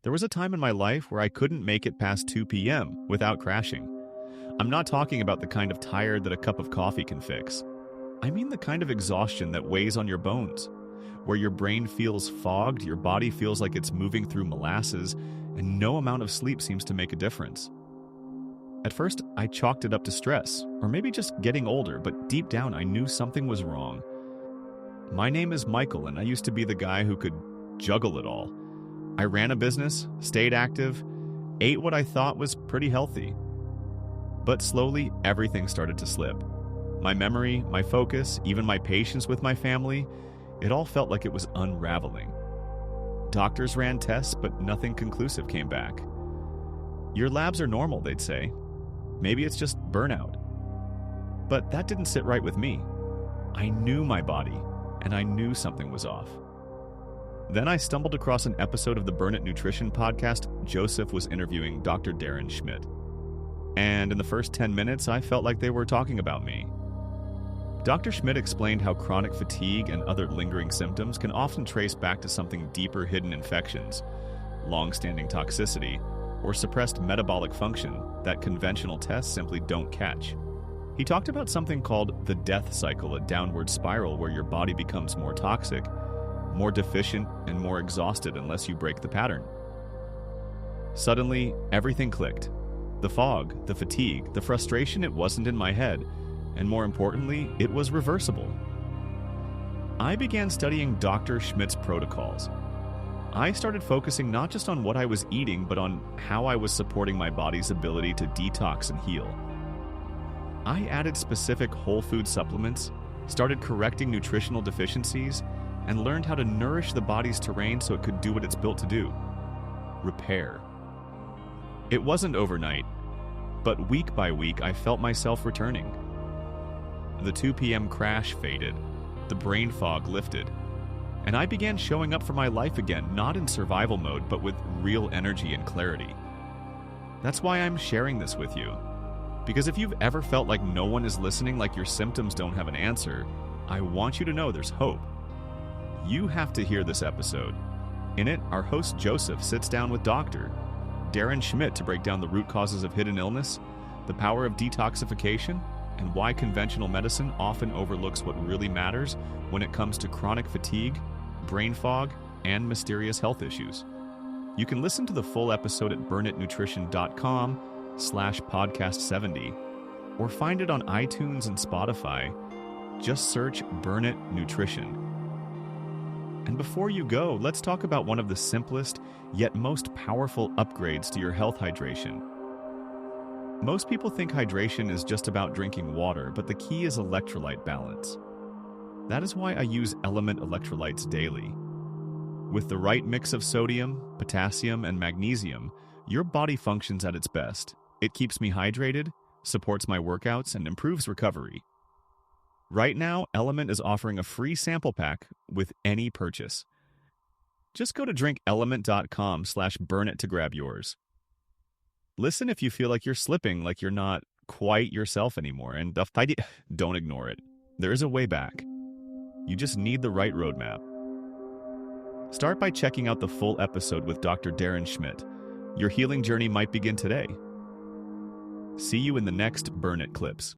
There was a time in my life where I couldn't make it past 2 p.m. without crashing. I'm not talking about the kind of tired that a cup of coffee can fix. I mean the kind of exhaustion that weighs on your bones, where your brain feels fogged, your body feels like it's moving through molasses, and no amount of sleep seems to make a difference. At first, I chalked it up to stress, or maybe just getting older, but deep down I knew something was wrong. My name is Michael, and I used to be the guy who could juggle it all. I ran a business, stayed active, ate what I thought was pretty healthy. But slowly, everything started to slip. My memory, my focus, even my patience with my family, it all felt like it was unraveling. Doctors ran tests, but nothing conclusive came back. Your labs are normal, they'd say. Maybe it's just burnout. But that didn't sit right with me. I knew my body, and I knew something was off. Then I stumbled across an episode of the Burn It Nutrition podcast. Joseph was interviewing Dr. Darren Schmidt. And in the first 10 minutes, I felt like they were talking about me. Dr. Schmidt explained how chronic fatigue and other lingering symptoms can often trace back to something deeper hidden infections, long-standing toxicity, or suppressed metabolic function that conventional tests simply don't catch. He talked about something called the death cycle, a downward spiral where your body becomes more toxic, more deficient, and more exhausted unless you break the pattern. Suddenly, everything clicked. The fog, the fatigue, the frustration, it wasn't in my head, and more importantly, it was reversible. I began studying Dr. Schmidt's protocols. I started focusing not just on what I was eating, but on how I was supporting my body's ability to detox and heal. I added specific whole food supplements, started correcting nutritional deficiencies, and learned how to nourish the body's terrain so it could do what it's built to do: repair. It wasn't overnight, but week by week I felt myself returning. The 2 p.m. crash faded, the brain fog lifted, and I began showing up for my life again, not in survival mode, but with real energy and clarity. That's why I'm sharing this with you. Because if you've ever felt like no one is listening, like your symptoms don't have an answer, I want you to know there's hope. You have to hear this episode. In it, our host Joseph sits down with Dr. Darren Schmidt to break down the root causes of hidden illness, the power of detoxification, and why conventional medicine often overlooks what really matters when it comes to chronic fatigue, brain fog, and mysterious health issues. You can listen to the full episode at burnitnutrition.com/podcast70 or find it on iTunes and Spotify. Just search Burn It Nutrition. And before you go, let's talk about one of the simplest yet most powerful upgrades to your health hydration. Most people think hydration is just about drinking water, but the key is electrolyte balance. That is why I use Element electrolytes daily. With the right mix of sodium, potassium, and magnesium, your body functions at its best. It keeps me hydrated, supports my workouts, and improves recovery. Right now, Element is offering a free sample pack with any purchase. Just go to drinkelement.com/burnit to grab yours. Listen if you feel like you're slipping, like you're not quite yourself anymore, and don't ignore it. There is a way back. You just need the right roadmap. Start by checking out the full episode with Dr. Darren Schmidt. Your healing journey might begin today. See you in the next Burn It clips.